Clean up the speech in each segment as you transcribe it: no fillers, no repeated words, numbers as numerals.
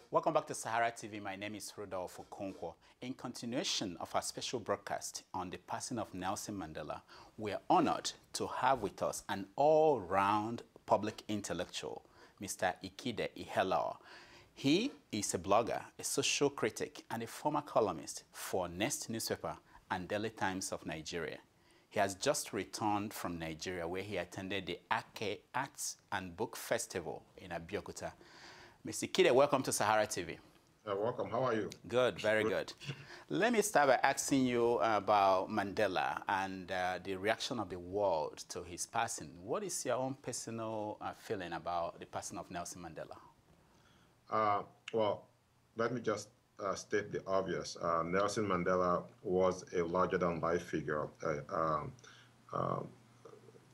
Welcome back to Sahara TV. My name is Rudolf Okonkwo. In continuation of our special broadcast on the passing of Nelson Mandela, we are honored to have with us an all-round public intellectual, Mr. Ikhide Ikheloa. He is a blogger, a social critic, and a former columnist for Nest newspaper and Daily Times of Nigeria. He has just returned from Nigeria, where he attended the Arts and Book Festival in Abeokuta. Mr. Ikhide, welcome to Sahara TV. Welcome. How are you? Good, very good. Let me start by asking you about Mandela and the reaction of the world to his passing. What is your own personal feeling about the passing of Nelson Mandela? Well, let me just state the obvious. Nelson Mandela was a larger-than-life figure,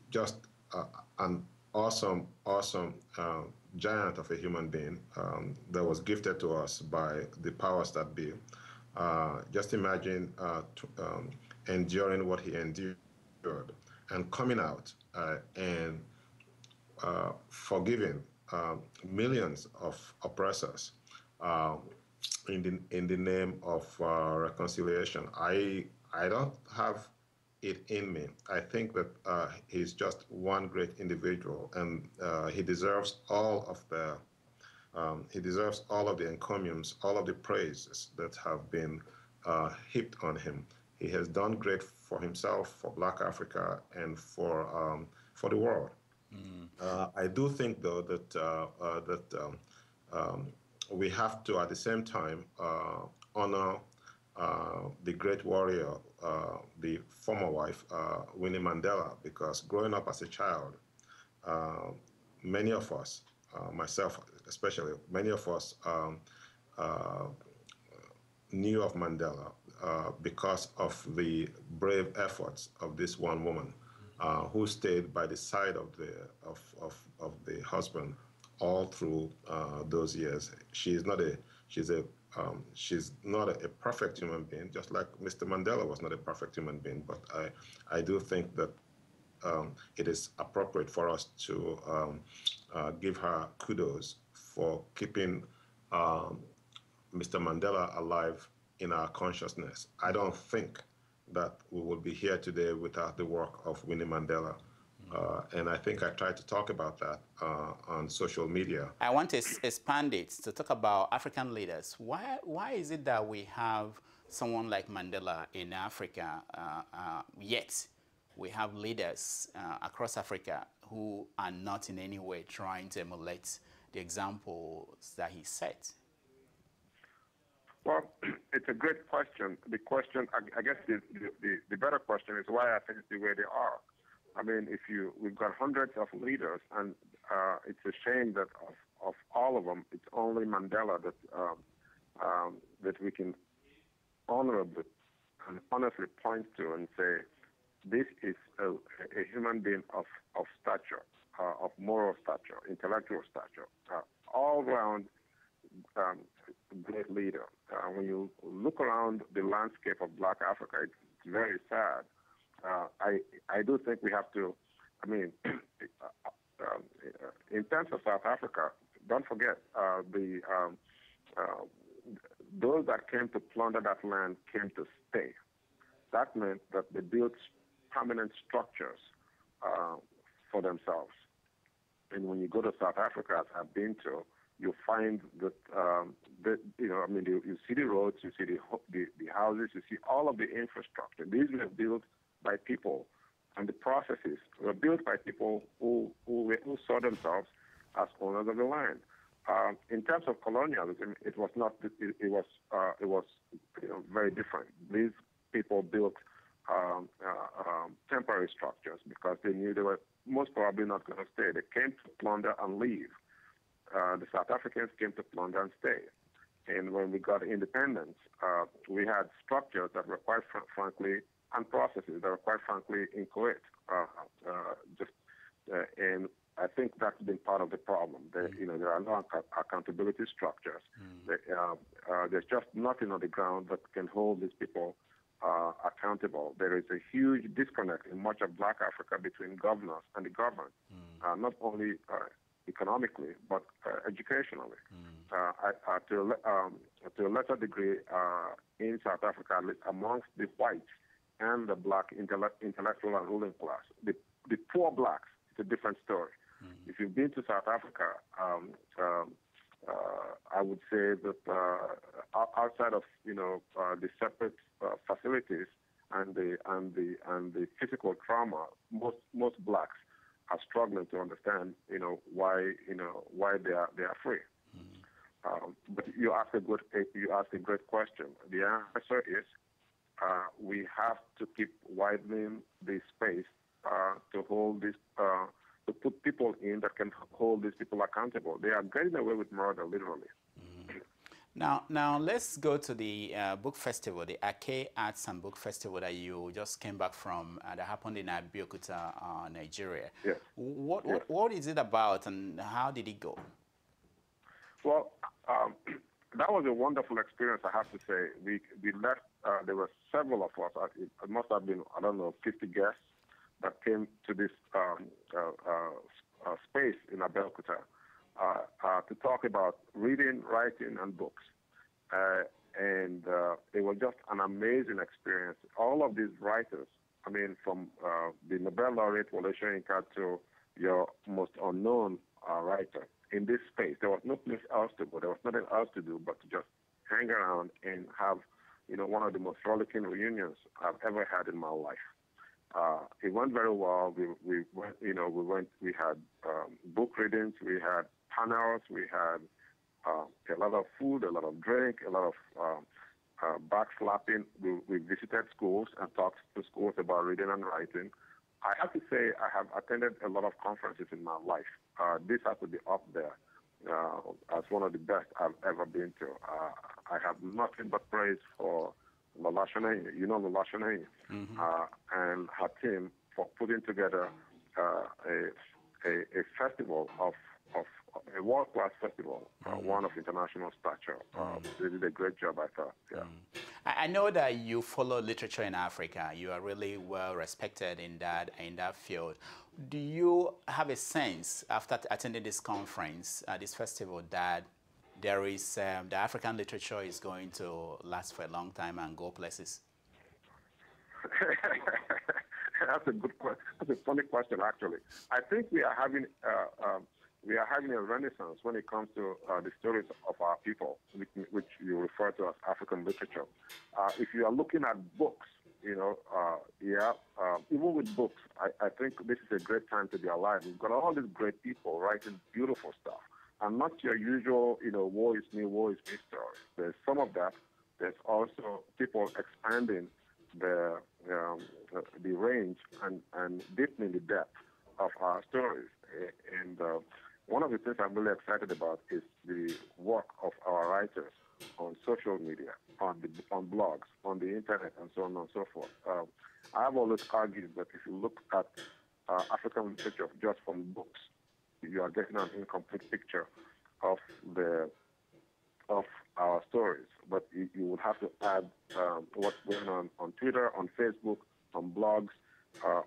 just an awesome giant of a human being that was gifted to us by the powers that be. Just imagine enduring what he endured and coming out and forgiving millions of oppressors in the name of reconciliation. I don't have it in me. I think that he's just one great individual, and he deserves all of the encomiums, all of the praises that have been heaped on him. He has done great for himself, for Black Africa, and for the world. I do think, though, that we have to, at the same time, honor the great warrior, the former wife, Winnie Mandela, because growing up as a child, many of us, myself especially, many of us knew of Mandela because of the brave efforts of this one woman who stayed by the side of the husband all through those years. She's not a perfect human being, just like Mr. Mandela was not a perfect human being. But I do think that it is appropriate for us to give her kudos for keeping Mr. Mandela alive in our consciousness. I don't think that we would be here today without the work of Winnie Mandela. And I think I tried to talk about that on social media. I want to expand it to talk about African leaders. Why is it that we have someone like Mandela in Africa, yet we have leaders across Africa who are not in any way trying to emulate the examples that he set? Well, it's a great question. The question, I guess the better question is why are things the way they are? I mean, we've got hundreds of leaders, and it's a shame that of all of them, it's only Mandela that we can honorably and honestly point to and say, this is a human being of stature, of moral stature, intellectual stature, all-round great leader. When you look around the landscape of Black Africa, it's very sad. I do think we have to, I mean, in terms of South Africa, don't forget those that came to plunder that land came to stay. That meant that they built permanent structures for themselves. And when you go to South Africa, as I've been to, you find that, you see the roads, you see the houses, you see all of the infrastructure. These were built by people, and the processes were built by people who saw themselves as owners of the land. In terms of colonialism, it was very different. These people built temporary structures because they knew they were most probably not going to stay. They came to plunder and leave. The South Africans came to plunder and stay. And when we got independence, we had structures that were quite frankly, and processes that were quite frankly inchoate. And I think that's been part of the problem. There are no accountability structures. There's just nothing on the ground that can hold these people accountable. There is a huge disconnect in much of Black Africa between governors and the governed, not only economically, but educationally. to a lesser degree in South Africa, at least amongst the whites and the black intellectual and ruling class. The poor blacks, it's a different story. If you've been to South Africa, I would say that outside of the separate facilities and the physical trauma, most blacks are struggling to understand why they are free. But you ask a great question. The answer is we have to keep widening the space to hold this. To put people in that can hold these people accountable. They are getting away with murder, literally. Now let's go to the book festival, the Ake Arts and Book Festival that you just came back from, that happened in Abeokuta, Nigeria. Yes. What is it about, and how did it go? Well, that was a wonderful experience, I have to say. We left. There were several of us. It must have been, I don't know, 50 guests that came to this space in Abeokuta to talk about reading, writing, and books. And it was just an amazing experience. All of these writers, I mean, from the Nobel laureate Wole Soyinka to your most unknown writer, in this space, there was no place else to go. There was nothing else to do but to just hang around and have, one of the most rollicking reunions I've ever had in my life. It went very well. We went, we had book readings, we had panels, we had a lot of food, a lot of drink, a lot of backslapping. We visited schools and talked to schools about reading and writing. I have to say I have attended a lot of conferences in my life. This has to be up there as one of the best I've ever been to. I have nothing but praise for Lola Shoneyin, Lola Shoneyin, and her team for putting together a festival of a world-class festival, one of international stature. They did a great job, I thought. Yeah. I know that you follow literature in Africa. You are really well respected in that field. Do you have a sense, after attending this conference, this festival, that there is the African literature is going to last for a long time and go places? That's a good question. That's a funny question, actually. I think we are having a renaissance when it comes to the stories of our people, which you refer to as African literature. If you are looking at books, even with books, I think this is a great time to be alive. We've got all these great people writing beautiful stuff, and not your usual, woe is me story. There's some of that. There's also people expanding the range and deepening the depth of our stories. And one of the things I'm really excited about is the work of our writers on social media, on blogs, on the internet, and so on and so forth. I have always argued that if you look at African literature just from books, you are getting an incomplete picture of our stories. But you would have to add what's going on Twitter, on Facebook, on blogs,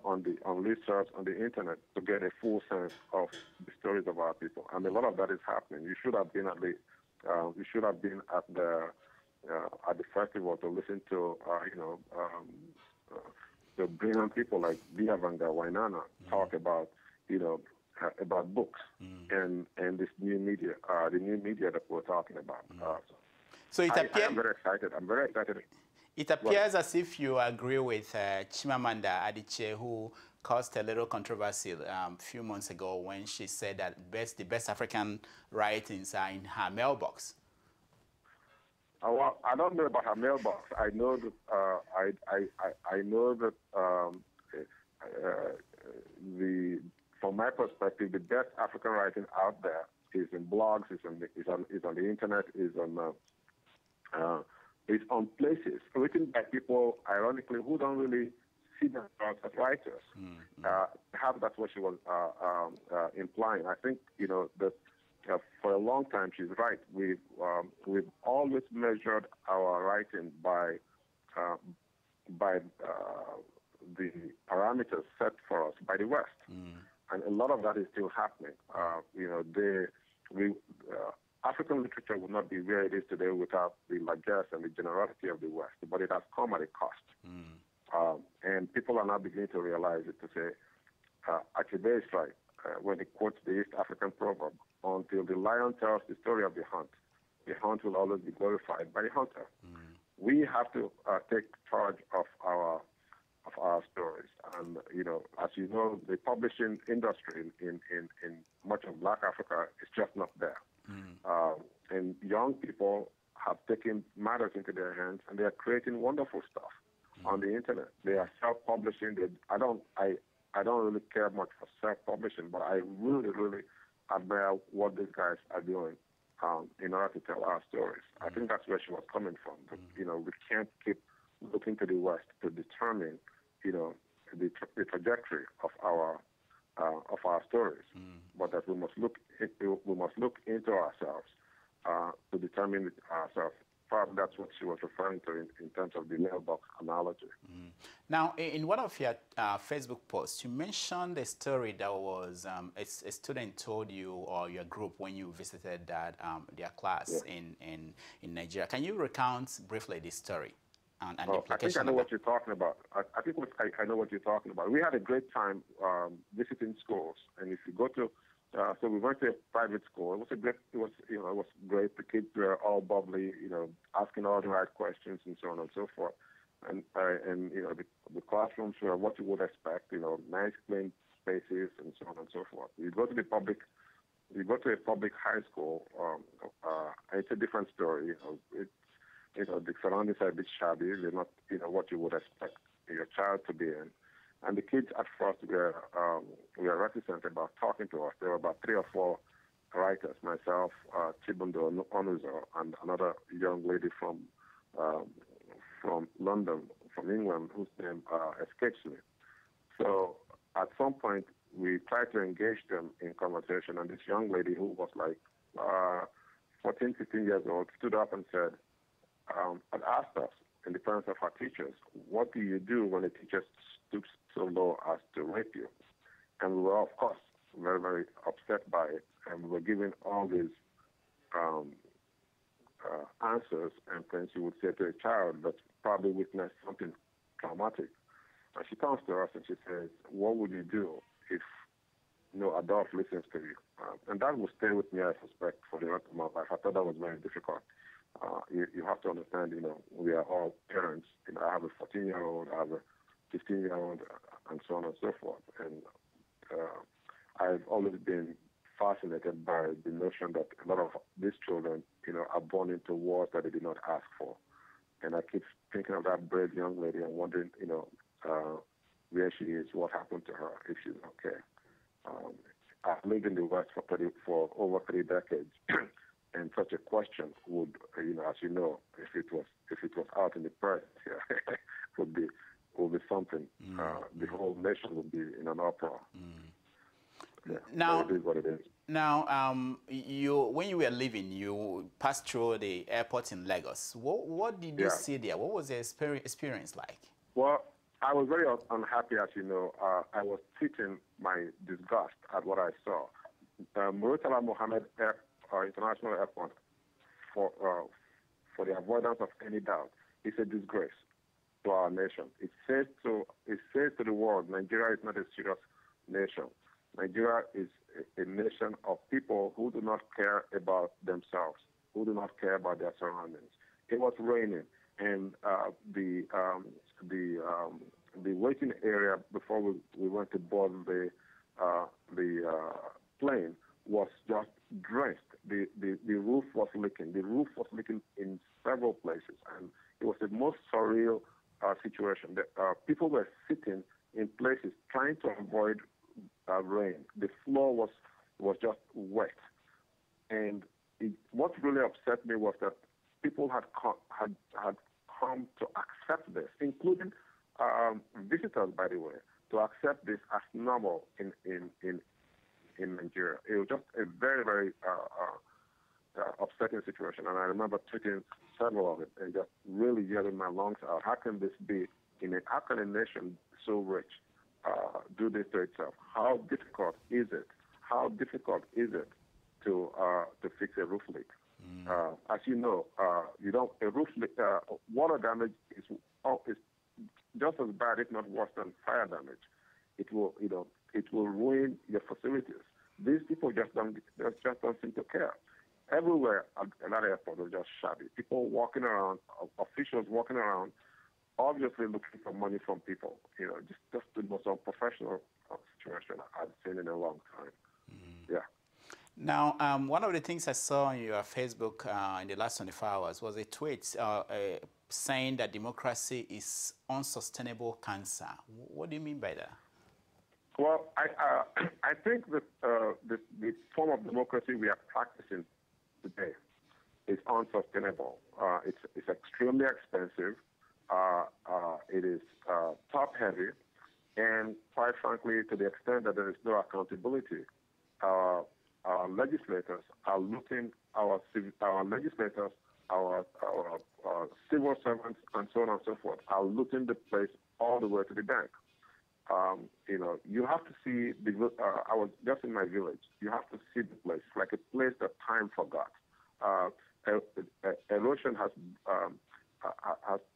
on research, on the internet, to get a full sense of the stories of our people. And a lot of that is happening. You should have been at the festival to listen to the brilliant people like Diavanga Wainana talk about books and this new media, the new media that we're talking about. So it appears I'm very excited. I'm very excited. It appears as if you agree with Chimamanda Adichie, who caused a little controversy a few months ago when she said that the best African writings are in her mailbox. Well, I don't know about her mailbox. I know that I know that from my perspective, the best African writing out there is in blogs, is on the internet, is on places written by people, ironically, who don't really see themselves as writers. Perhaps that's what she was implying. I think that for a long time she's right. We've always measured our writing by the parameters set for us by the West, and a lot of that is still happening. African literature would not be where it is today without the largesse and the generosity of the West, but it has come at a cost. And people are now beginning to realize it, to say, Ikhide is right when he quotes the East African proverb, until the lion tells the story of the hunt will always be glorified by the hunter. We have to take charge of our stories. And, as you know, the publishing industry in much of Black Africa is just not there. And young people have taken matters into their hands, and they are creating wonderful stuff on the internet. They are self-publishing. I don't really care much for self-publishing, but I really, really admire what these guys are doing in order to tell our stories. I think that's where she was coming from. But, we can't keep looking to the West to determine, the trajectory of our stories, but that we must look into ourselves to determine it ourselves. Probably that's what she was referring to in terms of the mailbox analogy. Now, in one of your Facebook posts, you mentioned a story that was a student told you, or your group, when you visited their class in Nigeria. Can you recount briefly this story? And the I think I know what you're talking about. I know what you're talking about. We had a great time visiting schools, and if you go to, so we went to a private school. It was great. The kids were all bubbly, asking all the right questions and so on and so forth. And the classrooms were what you would expect, nice clean spaces and so on and so forth. You go to a public high school, it's a different story. The surroundings are a bit shabby. They're not, what you would expect your child to be in. And the kids at first were reticent about talking to us. There were about 3 or 4 writers, myself, Chibundo Onuzo, and another young lady from London, from England, whose name escapes me. So at some point, we tried to engage them in conversation, and this young lady, who was like 14, 15 years old, stood up and said, had asked us in the presence of our teachers, what do you do when a teacher stoops so low as to rape you? And we were, of course, very, very upset by it, and we were giving all these answers and things you would say to a child that probably witnessed something traumatic. And she comes to us and she says, what would you do if no adult listens to you? And that will stay with me, I suspect, for the rest of my life. I thought that was very difficult. You have to understand, we are all parents. I have a 14-year-old, I have a 15-year-old, and so on and so forth. And I've always been fascinated by the notion that a lot of these children, are born into wars that they did not ask for. And I keep thinking of that brave young lady and wondering, where she is, what happened to her, if she's okay. I've lived in the West for over 3 decades. And such a question would, as you know, if it was out in the press, would be something. The whole nation would be in an uproar. Now, it is what it is. Now, when you were leaving, you passed through the airport in Lagos. What did you see there? What was the experience like? Well, I was very unhappy, as you know. I was teaching my disgust at what I saw. Murtala Mohammed International Airport, for the avoidance of any doubt, is a disgrace to our nation. It says to the world, Nigeria is not a serious nation. Nigeria is a nation of people who do not care about themselves, who do not care about their surroundings. It was raining, and the waiting area before we went to board the plane was just drenched. The roof was leaking. The roof was leaking in several places, and it was the most surreal situation. People were sitting in places trying to avoid rain. The floor was just wet, and what really upset me was that people had come to accept this, including visitors, by the way, to accept this as normal in Nigeria. It was just a very, very upsetting situation, and I remember tweeting several of it and just really yelling my lungs out. How can this be? How can a nation so rich do this to itself? How difficult is it? How difficult is it to fix a roof leak. As you know, a roof leak, water damage is just as bad, if not worse, than fire damage. It will ruin your facilities. These people just don't seem to care. Everywhere at that airport is just shabby. People walking around, officials walking around, obviously looking for money from people. Just the most unprofessional situation I've seen in a long time. Yeah. Now, one of the things I saw on your Facebook in the last 24 hours was a tweet saying that democracy is unsustainable cancer. What do you mean by that? Well, I think that the form of democracy we are practicing today is unsustainable. It's extremely expensive. It is top-heavy, and quite frankly, to the extent that there is no accountability, our legislators are looting our legislators, our civil servants, and so on and so forth, are looting the place all the way to the bank. You have to see I was just in my village. You have to see the place. It's like a place that time forgot. Erosion has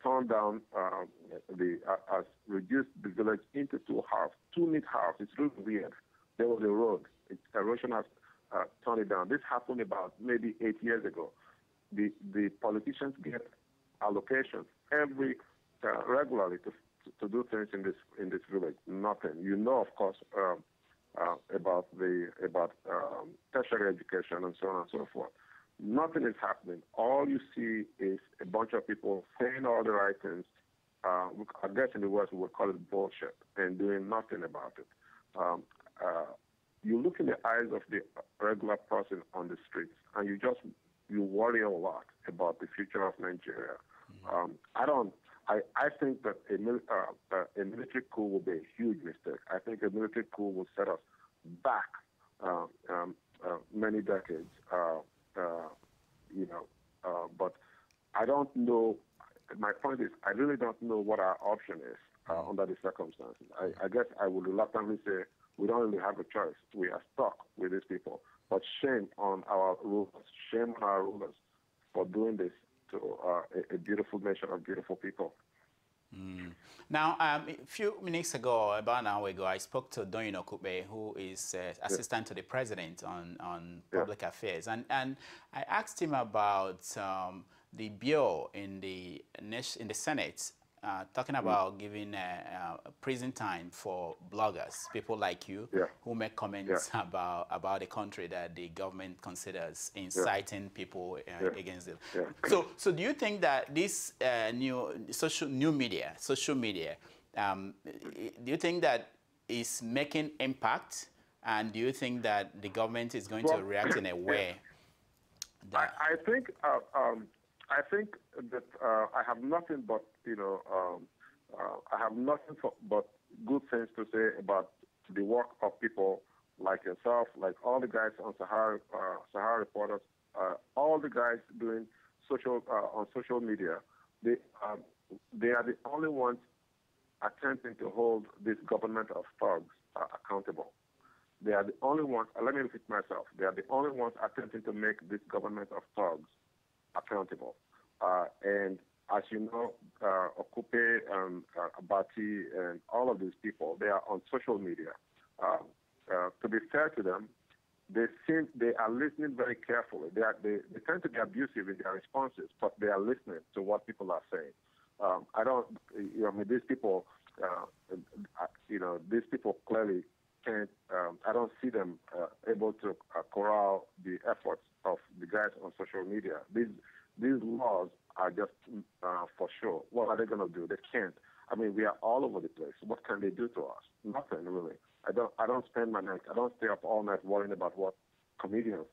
torn down has reduced the village into two neat halves. It's really weird. There was a road. Erosion has torn it down. This happened about maybe 8 years ago. The politicians get allocations regularly to do things in this village. Nothing. Of course, about tertiary education and so on and so forth. Nothing is happening. All you see is a bunch of people saying all the right things. I guess in the West we would call it bullshit, and doing nothing about it. You look in the eyes of the regular person on the streets, and you worry a lot about the future of Nigeria. I think that a military coup will be a huge mistake. I think a military coup will set us back many decades. But I don't know. My point is, I really don't know what our option is under the circumstances. I guess I would reluctantly say we don't really have a choice. We are stuck with these people. But shame on our rulers. Shame on our rulers for doing this to a beautiful nation of beautiful people. Now, a few minutes ago, about an hour ago, I spoke to Doyin Okupe, who is assistant to the president on public affairs, and I asked him about the bill in the Senate talking about giving prison time for bloggers, people like you, who make comments about the country that the government considers inciting people against it. So do you think that this social media, do you think that is making impact, and do you think that the government is going to react in a way that... I think that I have nothing but but good things to say about the work of people like yourself, like all the guys on Sahara Reporters, all the guys doing on social media. They are the only ones attempting to hold this government of thugs accountable. They are the only ones. Let me repeat myself. They are the only ones attempting to make this government of thugs accountable. And as you know, Okupe and Abati and all of these people, they are on social media. To be fair to them, they are listening very carefully. They tend to be abusive in their responses, but they are listening to what people are saying. These people, these people clearly can't. I don't see them able to corral the efforts of the guys on social media. These laws are just for sure. What are they going to do? They can't. I mean, we are all over the place. What can they do to us? Nothing, really. I don't spend my night. I don't stay up all night worrying about what comedians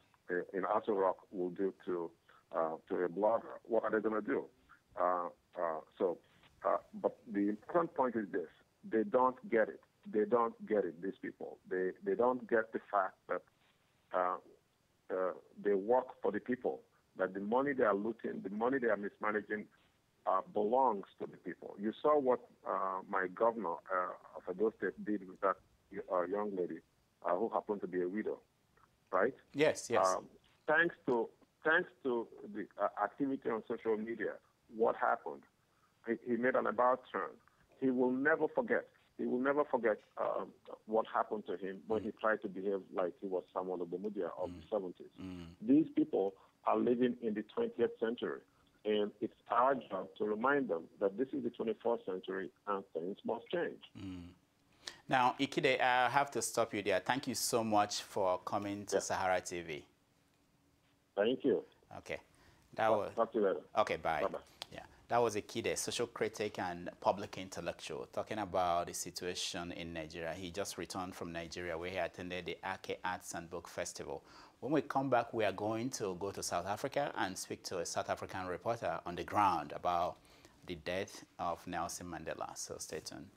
in Aso Rock will do to a blogger. What are they going to do? But the important point is this: they don't get it. They don't get it. These people. They don't get the fact that they work for the people. That the money they are looting, the money they are mismanaging, belongs to the people. You saw what my governor of Ogun State did with that young lady who happened to be a widow. right? Yes, yes. Thanks to the activity on social media, what happened? He made an about turn. He will never forget. He will never forget what happened to him when he tried to behave like he was Samuel Obamudia of the 70s. These people are living in the 20th century, and it's our job to remind them that this is the 21st century and things must change. Now, Ikhide, I have to stop you there. Thank you so much for coming to Sahara TV. Thank you. Okay. Talk to you later. Okay, bye. Bye-bye. Yeah, that was Ikhide, social critic and public intellectual, talking about the situation in Nigeria. He just returned from Nigeria, where he attended the Ake Arts and Book Festival. When we come back, we are going to go to South Africa and speak to a South African reporter on the ground about the death of Nelson Mandela. So stay tuned.